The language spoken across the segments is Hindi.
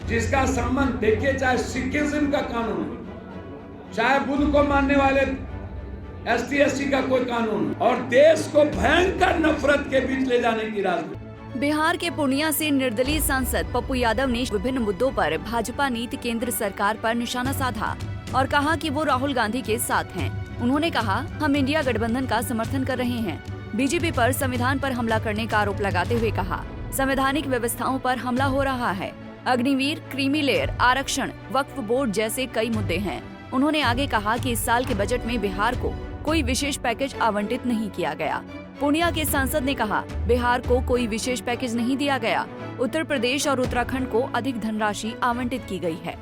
जिसका संबंध देखिए, चाहे सिखिज्म का कानून, चाहे बुद्ध को मानने वाले ST/SC का कोई कानून, और देश को भयंकर नफरत के बीच ले जाने की राजनीति। बिहार के पूर्णिया से निर्दलीय सांसद पप्पू यादव ने विभिन्न मुद्दों पर भाजपा नीति केंद्र सरकार पर निशाना साधा और कहा कि वो राहुल गांधी के साथ हैं। उन्होंने कहा, हम इंडिया गठबंधन का समर्थन कर रहे हैं। बीजेपी पर संविधान पर हमला करने का आरोप लगाते हुए कहा, संवैधानिक व्यवस्थाओं पर हमला हो रहा है। अग्निवीर, क्रीमी लेयर, आरक्षण, वक्फ बोर्ड जैसे कई मुद्दे हैं। उन्होंने आगे कहा कि इस साल के बजट में बिहार को कोई विशेष पैकेज आवंटित नहीं किया गया। पूर्णिया के सांसद ने कहा, बिहार को कोई विशेष पैकेज नहीं दिया गया। उत्तर प्रदेश और उत्तराखंड को अधिक धनराशि आवंटित की गई है।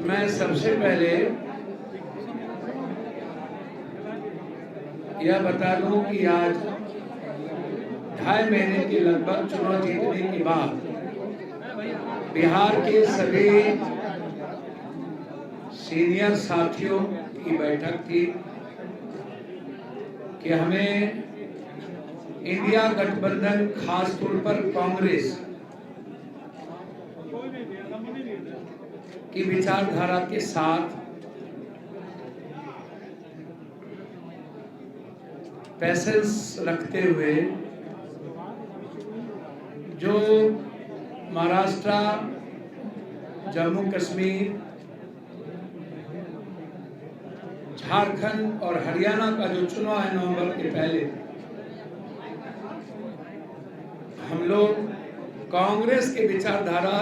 मैं सबसे पहले यह बता दूं कि आज 2.5 महीने के लगभग चुनाव जीतने के बाद बिहार के सभी सीनियर साथियों की बैठक थी कि हमें इंडिया गठबंधन, खास तौर पर कांग्रेस की विचारधारा के साथ पैसेंस रखते हुए जो महाराष्ट्र, जम्मू कश्मीर, झारखंड और हरियाणा का जो चुनाव है नवंबर के पहले, हम लोग कांग्रेस के विचारधारा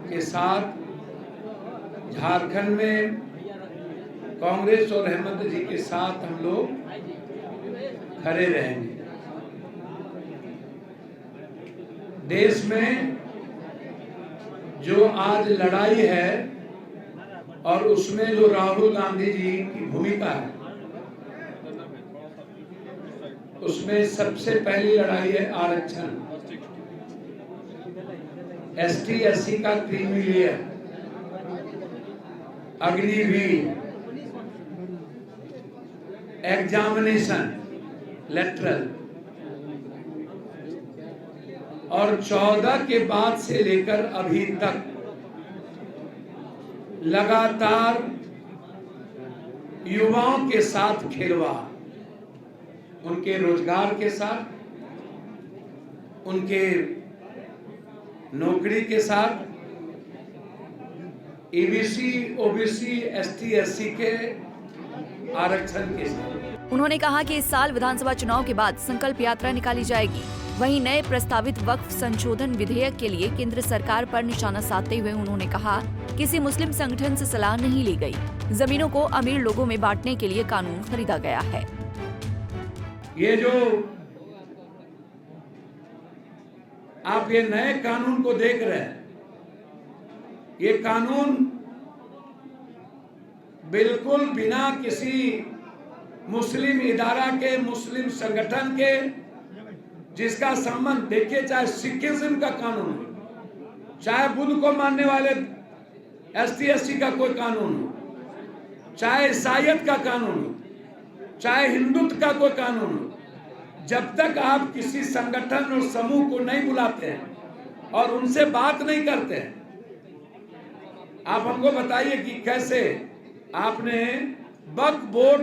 के साथ झारखंड में कांग्रेस और हेमंत जी के साथ हम लोग खड़े रहेंगे। देश में जो आज लड़ाई है और उसमें जो राहुल गांधी जी की भूमिका है, उसमें सबसे पहली लड़ाई है आरक्षण, ST/SC का creamy layer, Agniveer, examination, lateral, और 14 के बाद से लेकर अभी तक लगातार युवाओं के साथ खिलवाड़, उनके रोजगार के साथ, उनके नौकरी के साथ, EBC, OBC, ST/SC के आरक्षण के साथ। उन्होंने कहा कि इस साल विधानसभा चुनाव के बाद संकल्प यात्रा निकाली जाएगी। वहीं नए प्रस्तावित वक्फ संशोधन विधेयक के लिए केंद्र सरकार पर निशाना साधते हुए उन्होंने कहा, किसी मुस्लिम संगठन से सलाह नहीं ली गई। जमीनों को अमीर लोगों में बांटने के लिए कानून खरीदा गया है। ये जो आप ये नए कानून को देख रहे हैं, ये कानून बिल्कुल बिना किसी मुस्लिम इदारा के, मुस्लिम संगठन के, जिसका संबंध देखिए, चाहे सिखिज्म का कानून, चाहे बुद्ध को मानने वाले ST/SC का कोई कानून, चाहे ईसाईयत का कानून, चाहे हिंदुत्व का कोई कानून, जब तक आप किसी संगठन और समूह को नहीं बुलाते हैं और उनसे बात नहीं करते हैं, आप हमको बताइए कि कैसे आपने वक्फ बोर्ड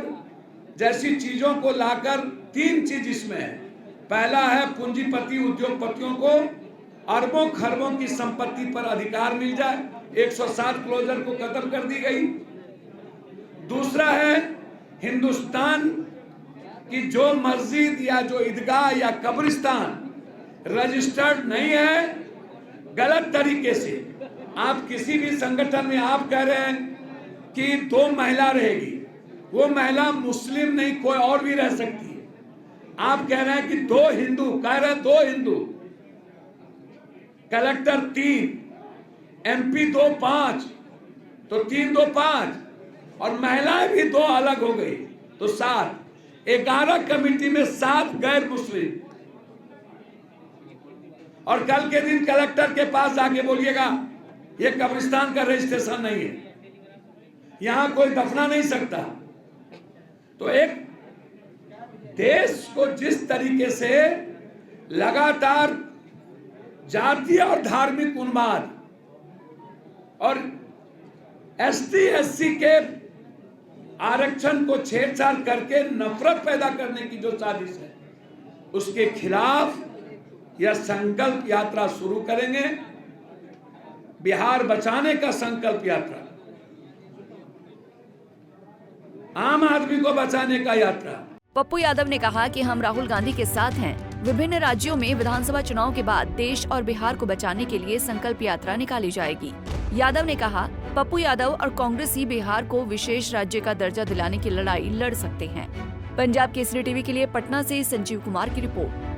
जैसी चीजों को लाकर, 3 चीज इसमें है। पहला है पूंजीपति उद्योगपतियों को अरबों खरबों की संपत्ति पर अधिकार मिल जाए, 107 क्लोजर को खत्म कर दी गई। दूसरा है हिंदुस्तान की जो मस्जिद या जो ईदगाह या कब्रिस्तान रजिस्टर्ड नहीं है, गलत तरीके से आप किसी भी संगठन में आप कह रहे हैं कि 2 महिला रहेगी, वो महिला मुस्लिम नहीं कोई और भी रह सकती है। आप कह रहे हैं कि 2 हिंदू, कह रहे हैं 2 हिंदू, कलेक्टर 3, MP 2 5, तो 3 2 5, और महिलाएं भी 2 अलग हो गई तो 7, 11 कमेटी में 7 गैर मुस्लिम। और कल के दिन कलेक्टर के पास जाके बोलिएगा ये कब्रिस्तान का रजिस्ट्रेशन नहीं है, यहां कोई दफना नहीं सकता। तो एक देश को जिस तरीके से लगातार जातीय और धार्मिक उन्माद और एसटी एससी के आरक्षण को छेड़छाड़ करके नफरत पैदा करने की जो साजिश है, उसके खिलाफ यह संकल्प यात्रा शुरू करेंगे। बिहार बचाने का संकल्प यात्रा, आम आदमी को बचाने का यात्रा। पप्पू यादव ने कहा कि हम राहुल गांधी के साथ हैं। विभिन्न राज्यों में विधानसभा चुनाव के बाद देश और बिहार को बचाने के लिए संकल्प यात्रा निकाली जाएगी। यादव ने कहा, पप्पू यादव और कांग्रेस ही बिहार को विशेष राज्य का दर्जा दिलाने की लड़ाई लड़ सकते हैं। पंजाब केसरी टीवी के लिए पटना से संजीव कुमार की रिपोर्ट।